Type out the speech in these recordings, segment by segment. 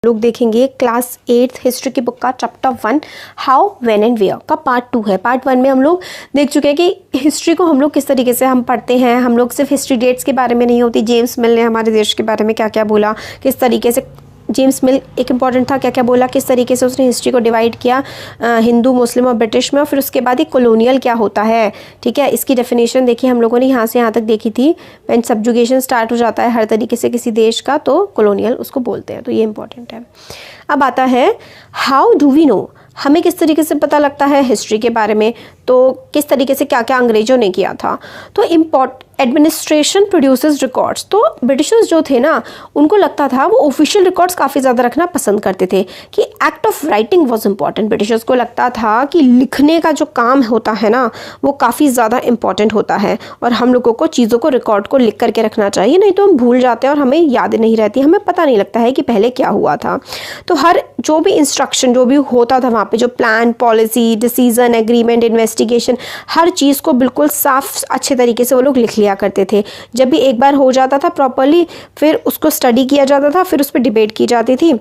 लोग देखेंगे class 8th history की बुक का chapter 1 how when and where का पार्ट 2 है। पार्ट 1 में हम लोग देख चुके हैं कि हिस्ट्री को हम लोग किस तरीके से हम पढ़ते हैं। हम लोग सिर्फ हिस्ट्री डेट्स के बारे में नहीं होती, जेम्स मिल ने हमारे देश के बारे में क्या क्या बोला, किस तरीके से जेम्स मिल एक इम्पॉर्टेंट था, क्या क्या बोला, किस तरीके से उसने हिस्ट्री को डिवाइड किया हिंदू, मुस्लिम और ब्रिटिश में, और फिर उसके बाद एक कॉलोनियल क्या होता है। ठीक है, इसकी डेफिनेशन देखिए हम लोगों ने यहाँ से यहाँ तक देखी थी। व्हेन सब्जुगेशन स्टार्ट हो जाता है हर तरीके से किसी देश का तो कॉलोनियल उसको बोलते हैं, तो ये इंपॉर्टेंट है। अब आता है हाउ डू वी नो, हमें किस तरीके से पता लगता है हिस्ट्री के बारे में, तो किस तरीके से क्या क्या अंग्रेजों ने किया था। तो एडमिनिस्ट्रेशन प्रोड्यूसेस रिकॉर्ड्स, तो ब्रिटिशर्स जो थे ना उनको लगता था, वो ऑफिशियल रिकॉर्ड्स काफ़ी ज़्यादा रखना पसंद करते थे कि act of writing was important. Britishers को लगता था कि लिखने का जो काम होता है ना वो काफ़ी ज़्यादा इंपॉर्टेंट होता है और हम लोगों को चीज़ों को रिकॉर्ड को लिख करके रखना चाहिए, नहीं तो हम भूल जाते हैं और हमें याद नहीं रहती, हमें पता नहीं लगता है कि पहले क्या हुआ था। तो हर जो भी इंस्ट्रक्शन जो भी होता था वहाँ पे, जो plan, policy, decision, agreement, investigation, हर चीज़ को बिल्कुल साफ अच्छे तरीके से वो लोग लिख लिया करते थे। जब भी एक बार हो जाता था प्रॉपरली फिर उसको स्टडी किया जाता था, फिर उस पर डिबेट की जाती थी।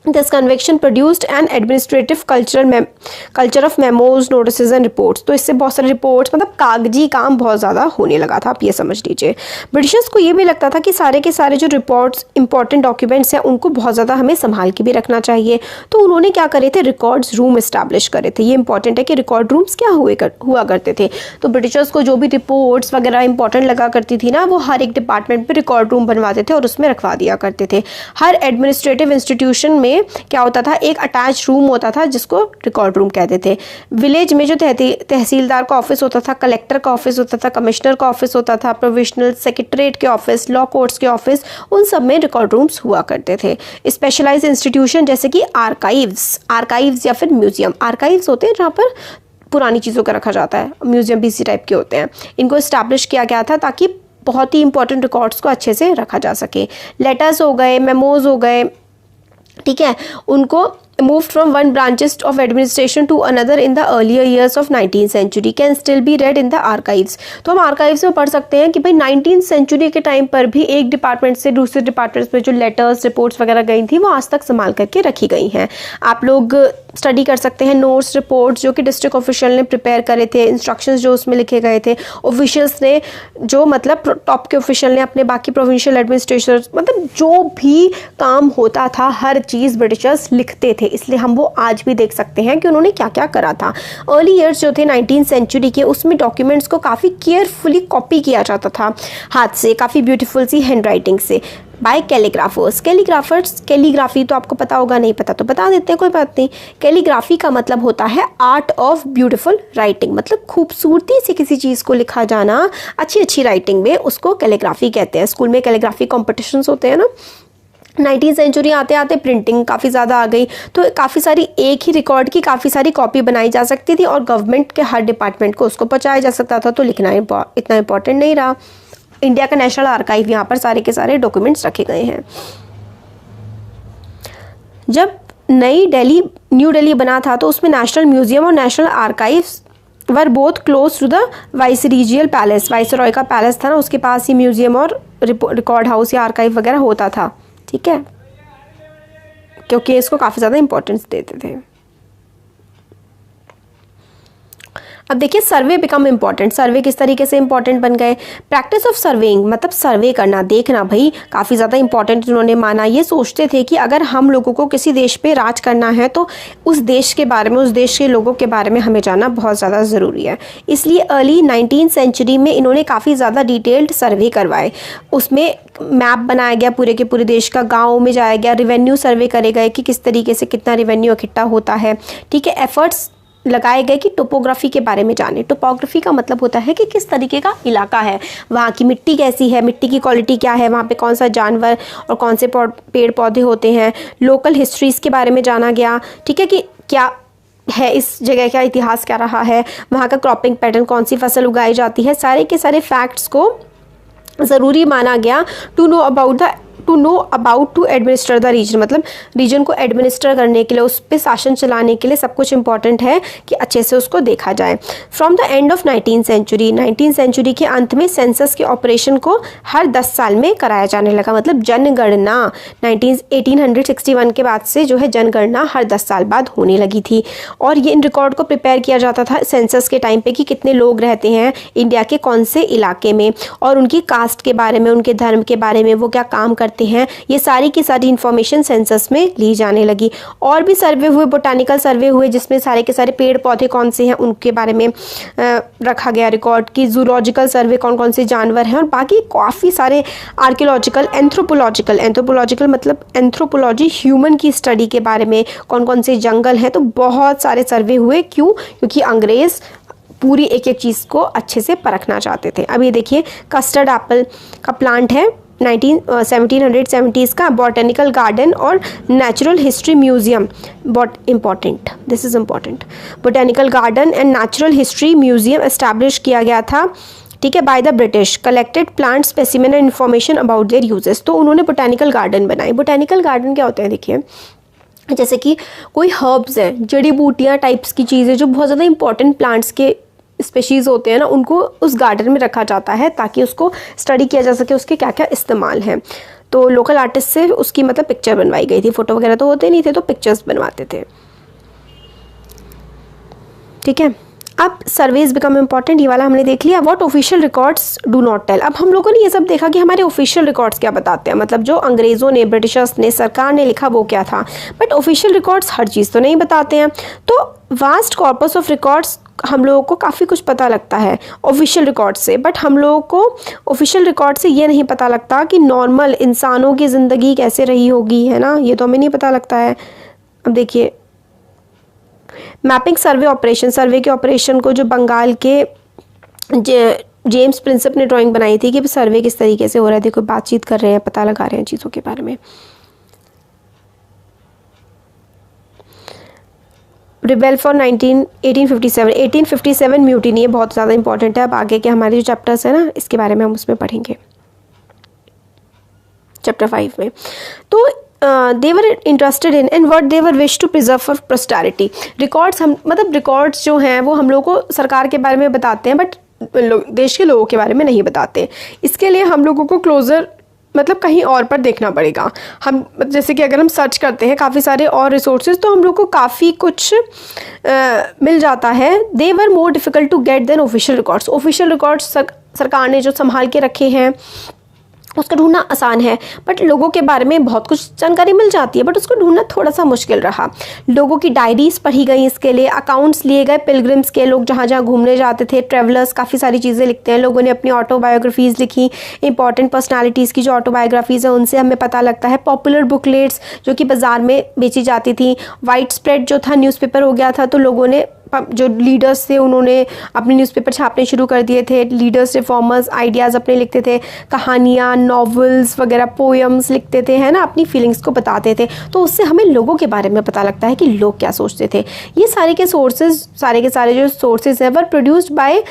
This conviction produced an administrative culture of memos, notices and reports। तो इससे बहुत सारे रिपोर्ट्स, मतलब कागजी काम बहुत ज़्यादा होने लगा था, आप ये समझ लीजिए। ब्रिटिशर्स को ये भी लगता था कि सारे के सारे जो रिपोर्ट्स, इंपॉर्टेंट डॉक्यूमेंट्स हैं उनको बहुत ज़्यादा हमें संभाल के भी रखना चाहिए। तो उन्होंने क्या करे थे, रिकॉर्ड्स रूम इस्टेब्लिश करे थे। ये इंपॉर्टेंट है कि रिकॉर्ड रूम्स क्या हुआ करते थे। तो ब्रिटिशर्स को जो भी रिपोर्ट्स वगैरह इंपॉर्टेंट लगा करती थी ना, वो हर एक डिपार्टमेंट पर रिकॉर्ड रूम बनवाते थे और उसमें रखवा दिया करते थे। हर एडमिनिस्ट्रेटिव इंस्टीट्यूशन में क्या होता था, एक अटैच रूम होता था जिसको रिकॉर्ड रूम कहते थे। विलेज में जो तहसीलदार का ऑफिस होता था, कलेक्टर का ऑफिस होता था, कमिश्नर का ऑफिस होता था, प्रोविजनल सेक्रेटरीट के ऑफिस, लॉ कोर्ट्स के ऑफिस, उन सब में रिकॉर्ड रूम्स हुआ करते थे। स्पेशलाइज्ड इंस्टीट्यूशन जैसे कि आर्काइव्स या फिर म्यूजियम। आर्काइव्स होते हैं जहाँ पर पुरानी चीज़ों का रखा जाता है, म्यूजियम भी इसी टाइप के होते हैं। इनको इस्टेब्लिश किया गया था ताकि बहुत ही इंपॉर्टेंट रिकॉर्ड्स को अच्छे से रखा जा सके। लेटर्स हो गए, मेमोज हो गए, ठीक है, उनको moved from one branches of administration to another in the earlier years of 19th century can still be read in the archives। तो हम आर्काइव्स में पढ़ सकते हैं कि भाई 19th सेंचुरी के टाइम पर भी एक डिपार्टमेंट से दूसरे डिपार्टमेंट में जो लेटर्स, रिपोर्ट्स वगैरह गई थी वो आज तक संभाल करके रखी गई हैं। आप लोग स्टडी कर सकते हैं नोट्स, रिपोर्ट्स जो कि डिस्ट्रिक्ट ऑफिशियल ने प्रिपेयर करे थे, इंस्ट्रक्शंस जो उसमें लिखे गए थे, ऑफिशियल्स ने जो मतलब टॉप के ऑफिशियल ने अपने बाकी प्रोविंशियल एडमिनिस्ट्रेशन, मतलब जो भी काम होता था हर चीज़ ब्रिटिशर्स लिखते थे। इसलिए हम वो आज भी देख सकते हैं कि उन्होंने क्या क्या करा था। अर्ली ईयर्स जो थे 19th सेंचुरी के, उसमें डॉक्यूमेंट्स को काफ़ी केयरफुली कॉपी किया जाता था हाथ से, काफ़ी ब्यूटीफुल सी हैंड राइटिंग से, बाय कैलीग्राफी तो आपको पता होगा, नहीं पता तो बता देते हैं, कोई बात नहीं। कैलीग्राफी का मतलब होता है आर्ट ऑफ ब्यूटीफुल राइटिंग, मतलब खूबसूरती से किसी चीज़ को लिखा जाना, अच्छी राइटिंग में, उसको कैलीग्राफी कहते हैं। स्कूल में कैलीग्राफी कॉम्पिटिशन्स होते हैं ना। 19th सेंचुरी आते आते प्रिंटिंग काफ़ी ज़्यादा आ गई, तो काफ़ी सारी एक ही रिकॉर्ड की काफ़ी सारी कॉपी बनाई जा सकती थी और गवर्नमेंट के हर डिपार्टमेंट को उसको पहुँचाया जा सकता था, तो लिखना इतना इंपॉर्टेंट नहीं रहा। इंडिया का नेशनल आर्काइव, यहाँ पर सारे के सारे डॉक्यूमेंट्स रखे गए हैं। जब न्यू दिल्ली बना था तो उसमें नेशनल म्यूजियम और national archives were both close to the viceregal palace. Viceroy का पैलेस था ना, उसके पास ही म्यूजियम और रिकॉर्ड हाउस या आर्काइव वगैरह होता था, ठीक है, क्योंकि इसको काफ़ी ज़्यादा इंपॉर्टेंस देते थे। अब देखिए सर्वे बिकम इम्पॉर्टेंट। सर्वे किस तरीके से इंपॉर्टेंट बन गए। प्रैक्टिस ऑफ सर्वेइंग, मतलब सर्वे करना, देखना, भाई काफ़ी ज़्यादा इंपॉर्टेंट उन्होंने माना। ये सोचते थे कि अगर हम लोगों को किसी देश पे राज करना है तो उस देश के बारे में, उस देश के लोगों के बारे में हमें जानना बहुत ज़्यादा ज़रूरी है। इसलिए अर्ली 19th सेंचुरी में इन्होंने काफ़ी ज़्यादा डिटेल्ड सर्वे करवाए। उसमें मैप बनाया गया पूरे के पूरे देश का, गाँव में जाया गया, रिवेन्यू सर्वे करे गए कि किस तरीके से कितना रिवेन्यू इकट्ठा होता है, ठीक है। एफर्ट्स लगाए गए कि टोपोग्राफी के बारे में जाने। टोपोग्राफी का मतलब होता है कि किस तरीके का इलाका है, वहाँ की मिट्टी कैसी है, मिट्टी की क्वालिटी क्या है, वहाँ पे कौन सा जानवर और कौन से पेड़ पौधे होते हैं। लोकल हिस्ट्रीज़ के बारे में जाना गया, ठीक है, कि क्या है इस जगह का इतिहास क्या रहा है, वहाँ का क्रॉपिंग पैटर्न, कौन सी फसल उगाई जाती है, सारे के सारे फैक्ट्स को ज़रूरी माना गया to know about the to know about to administer the region, मतलब रीजन को एडमिनिस्टर करने के लिए, उस पर शासन चलाने के लिए सब कुछ इंपॉर्टेंट है कि अच्छे से उसको देखा जाए। From the end of 19th century, 19th century के अंत में सेंसस के ऑपरेशन को हर 10 साल में कराया जाने लगा, मतलब जनगणना 1861 के बाद से जो है जनगणना हर 10 साल बाद होने लगी थी। और ये इन रिकॉर्ड को प्रिपेयर किया जाता था सेंसस के टाइम पे कि कितने लोग रहते हैं इंडिया के कौन से इलाके में, और उनकी कास्ट के बारे में, उनके धर्म के बारे में, वो क्या काम करते हैं, ये सारी की सारी इन्फॉर्मेशन सेंसस में ली जाने लगी। और भी सर्वे हुए, बोटानिकल सर्वे हुए, जिसमें सारे के सारे पेड़ पौधे कौन से हैं उनके बारे में रखा गया रिकॉर्ड, की जूलॉजिकल सर्वे कौन कौन से जानवर हैं, और बाकी काफ़ी सारे आर्कियोलॉजिकल, एंथ्रोपोलॉजिकल मतलब एंथ्रोपोलॉजी ह्यूमन की स्टडी के बारे में, कौन कौन से जंगल हैं, तो बहुत सारे सर्वे हुए। क्यों? क्योंकि अंग्रेज़ पूरी एक एक चीज़ को अच्छे से परखना चाहते थे। अब ये देखिए कस्टर्ड एप्पल का प्लांट है 1770s का, बॉटनिकल गार्डन और natural history museum, this is important, botanical garden and natural history museum establish किया गया था, ठीक है, by the British, collected plant specimen and information about their uses. तो उन्होंने बोटानिकल गार्डन बनाए। बोटानिकल गार्डन क्या होते हैं? देखिए, जैसे कि कोई हर्ब्स हैं, जड़ी बूटियाँ टाइप्स की चीज़ें जो बहुत ज़्यादा इंपॉर्टेंट प्लांट्स के स्पेशीज़ होते हैं ना, उनको उस गार्डन में रखा जाता है ताकि उसको स्टडी किया जा सके, उसके क्या क्या इस्तेमाल हैं। तो लोकल आर्टिस्ट से उसकी मतलब पिक्चर बनवाई गई थी, फ़ोटो वगैरह तो होते नहीं थे, तो पिक्चर्स बनवाते थे, ठीक है। अब सर्वेज बिकम इम्पॉर्टेंट, ये वाला हमने देख लिया। What official records do not tell. अब हम लोगों ने ये सब देखा कि हमारे ऑफिशियल रिकॉर्ड्स क्या बताते हैं, मतलब जो अंग्रेज़ों ने, ब्रिटिशर्स ने, सरकार ने लिखा वो क्या था, बट ऑफिशियल रिकॉर्ड्स हर चीज़ तो नहीं बताते हैं। तो वास्ट कॉर्पस ऑफ रिकॉर्ड्स हम लोगों को काफ़ी कुछ पता लगता है ऑफिशियल रिकॉर्ड से, बट हम लोगों को ऑफिशियल रिकॉर्ड से ये नहीं पता लगता कि नॉर्मल इंसानों की ज़िंदगी कैसे रही होगी, है ना, ये तो हमें नहीं पता लगता है। अब देखिए मैपिंग सर्वे ऑपरेशन, सर्वे के ऑपरेशन को जो बंगाल के जेम्स प्रिंसेप ने ड्राइंग बनाई थी कि सर्वे किस तरीके से हो रहा है, देखो बातचीत कर रहे हैं, पता लगा रहे हैं चीज़ों के बारे में। रिबेल फॉर 1857 म्यूटिनी, ये बहुत ज़्यादा इंपॉर्टेंट है। अब आगे के हमारे जो चैप्टर्स हैं ना, इसके बारे में हम उसमें पढ़ेंगे चैप्टर 5 में। तो they were interested in and what they were wish to preserve for posterity। Records हम मतलब रिकॉर्ड्स जो हैं वो हम लोगों को सरकार के बारे में बताते हैं, बट देश के लोगों के बारे में नहीं बताते। इसके लिए हम लोगों को क्लोजर मतलब कहीं और पर देखना पड़ेगा। हम जैसे कि अगर हम सर्च करते हैं काफ़ी सारे और रिसोर्सेज, तो हम लोग को काफ़ी कुछ मिल जाता है। They were more difficult to get than official records. Official records सरकार ने जो संभाल के रखे हैं उसका ढूंढना आसान है, बट लोगों के बारे में बहुत कुछ जानकारी मिल जाती है, बट उसको ढूंढना थोड़ा सा मुश्किल रहा। लोगों की डायरीज पढ़ी गई इसके लिए, अकाउंट्स लिए गए पिलग्रिम्स के, लोग जहाँ जहाँ घूमने जाते थे, ट्रेवलर्स काफ़ी सारी चीज़ें लिखते हैं, लोगों ने अपनी ऑटोबायोग्राफीज़ लिखी, इंपॉर्टेंट पर्सनालिटीज़ की जो ऑटोबायोग्राफीज़ है उनसे हमें पता लगता है। पॉपुलर बुकलेट्स जो कि बाज़ार में बेची जाती थी, वाइड स्प्रेड जो था न्यूज़पेपर हो गया था, तो लोगों ने जो लीडर्स थे उन्होंने अपने न्यूज़पेपर छापने शुरू कर दिए थे। लीडर्स रिफॉर्मर्स आइडियाज़ अपने लिखते थे, कहानियाँ, नॉवेल्स वगैरह, पोएम्स लिखते थे, है ना, अपनी फीलिंग्स को बताते थे। तो उससे हमें लोगों के बारे में पता लगता है कि लोग क्या सोचते थे। ये सारे के सारे जो सोर्सेज हैं वर produced by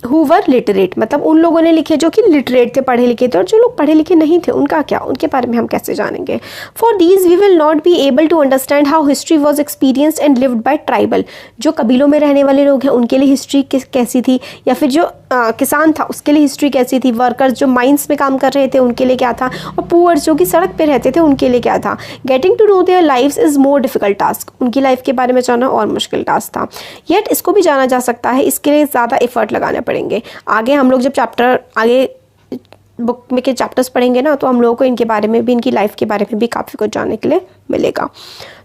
who were literate, मतलब उन लोगों ने लिखे जो कि लिटरेट थे, पढ़े लिखे थे। और जो लोग पढ़े लिखे नहीं थे उनका क्या, उनके बारे में हम कैसे जानेंगे। For these we will not be able to understand how history was experienced and lived by tribal. जो कबीलों में रहने वाले लोग हैं उनके लिए हिस्ट्री कैसी थी, या फिर जो किसान था उसके लिए हिस्ट्री कैसी थी, वर्कर्स जो माइंस में काम कर रहे थे उनके लिए क्या था, और पुअर्स जो कि सड़क पे रहते थे उनके लिए क्या था। Getting to know their lives is more difficult task. उनकी लाइफ के बारे में जानना और मुश्किल टास्क था, येट इसको भी जाना जा सकता है। इसके लिए ज़्यादा एफर्ट लगाने पड़ेंगे। आगे हम लोग जब चैप्टर आगे बुक में के चैप्टर्स पढ़ेंगे ना, तो हम लोगों को इनके बारे में भी, इनकी लाइफ के बारे में भी काफ़ी कुछ जानने के लिए मिलेगा।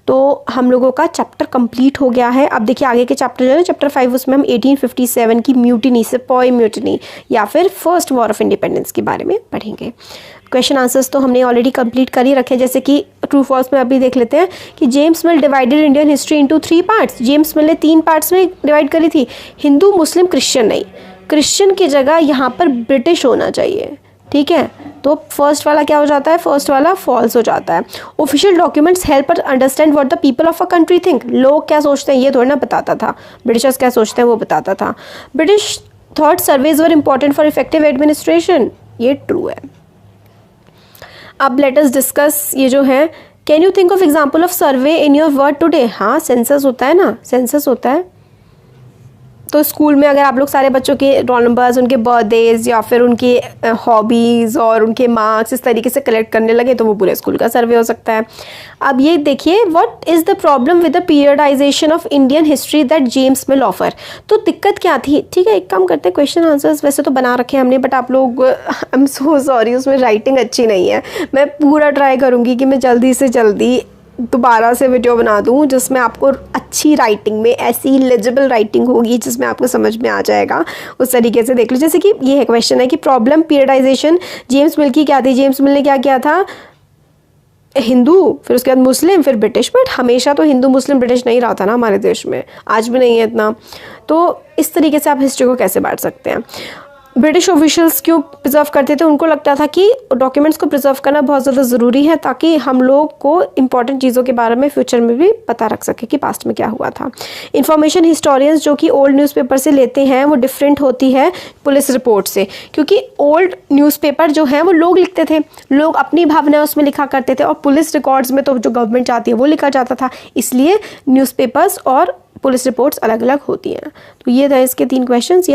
तो हम लोगों का चैप्टर कंप्लीट हो गया है। अब देखिए आगे के चैप्टर जो है चैप्टर 5, उसमें हम 1857 की म्यूटिनी, सिपाही म्यूटिनी या फिर फर्स्ट वॉर ऑफ इंडिपेंडेंस के बारे में पढ़ेंगे। क्वेश्चन आंसर्स तो हमने ऑलरेडी कंप्लीट कर ही रखे, जैसे कि ट्रू फॉल्स में अभी देख लेते हैं कि जेम्स मिल divided Indian history into 3 parts. James मिल ने 3 पार्ट्स में डिवाइड करी थी, हिंदू, मुस्लिम, क्रिश्चियन नहीं। क्रिश्चियन की जगह यहाँ पर ब्रिटिश होना चाहिए, ठीक है। तो फर्स्ट वाला क्या हो जाता है, फर्स्ट वाला फॉल्स हो जाता है। Official documents help us understand what the people of a country think. लोग क्या सोचते हैं ये थोड़ा ना बताता था, ब्रिटिशर्स क्या सोचते हैं वो बताता था। British thought surveys were important for effective administration, ये ट्रू है। अब लेट अस डिस्कस ये जो है, can you think of example of survey in your word today. हाँ, सेंसस होता है ना, सेंसस होता है। तो स्कूल में अगर आप लोग सारे बच्चों के रोल नंबर्स, उनके बर्थडेज या फिर उनके हॉबीज़ और उनके मार्क्स इस तरीके से कलेक्ट करने लगे तो वो पूरे स्कूल का सर्वे हो सकता है। अब ये देखिए, what is the problem with the periodisation of Indian history that James mill offer. तो दिक्कत क्या थी? ठीक है, एक काम करते हैं, क्वेश्चन आंसर्स वैसे तो बना रखे हैं हमने, बट आप लोग, आई एम सो सॉरी, उसमें राइटिंग अच्छी नहीं है। मैं पूरा ट्राई करूँगी कि मैं जल्दी से जल्दी दोबारा से वीडियो बना दूँ जिसमें आपको अच्छी राइटिंग में, ऐसी लेजिबल राइटिंग होगी जिसमें आपको समझ में आ जाएगा, उस तरीके से देख लो। जैसे कि ये है क्वेश्चन है कि प्रॉब्लम पीरियडाइजेशन जेम्स मिल की क्या थी। जेम्स मिल ने क्या किया था? हिंदू, फिर उसके बाद मुस्लिम, फिर ब्रिटिश। बट हमेशा तो हिंदू मुस्लिम ब्रिटिश नहीं रहा था ना हमारे देश में, आज भी नहीं है इतना। तो इस तरीके से आप हिस्ट्री को कैसे बांट सकते हैं? ब्रिटिश ऑफिशियल्स क्यों प्रिजर्व करते थे? उनको लगता था कि डॉक्यूमेंट्स को प्रिजर्व करना बहुत ज़्यादा ज़रूरी है ताकि हम लोग को इंपॉर्टेंट चीज़ों के बारे में फ्यूचर में भी पता रख सके कि पास्ट में क्या हुआ था। इन्फॉर्मेशन हिस्टोरियंस जो कि ओल्ड न्यूज़पेपर से लेते हैं वो डिफरेंट होती है पुलिस रिपोर्ट से, क्योंकि ओल्ड न्यूज़पेपर जो है वो लोग लिखते थे, लोग अपनी भावना उसमें लिखा करते थे, और पुलिस रिकॉर्ड्स में तो जो गवर्नमेंट चाहती है वो लिखा जाता था, इसलिए न्यूज़पेपर्स और पुलिस रिपोर्ट्स अलग अलग होती हैं। तो ये था इसके 3 क्वेश्चंस।